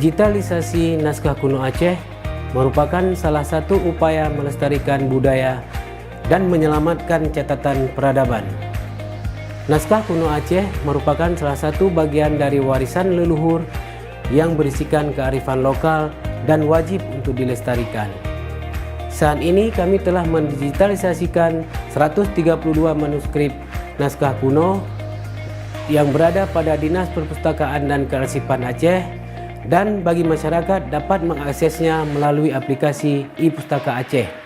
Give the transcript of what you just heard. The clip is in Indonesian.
Digitalisasi naskah kuno Aceh merupakan salah satu upaya melestarikan budaya dan menyelamatkan catatan peradaban. Naskah kuno Aceh merupakan salah satu bagian dari warisan leluhur yang berisikan kearifan lokal dan wajib untuk dilestarikan. Saat ini kami telah mendigitalisasikan 132 manuskrip naskah kuno yang berada pada Dinas Perpustakaan dan Kearsipan Aceh, dan bagi masyarakat dapat mengaksesnya melalui aplikasi e-Pustaka Aceh.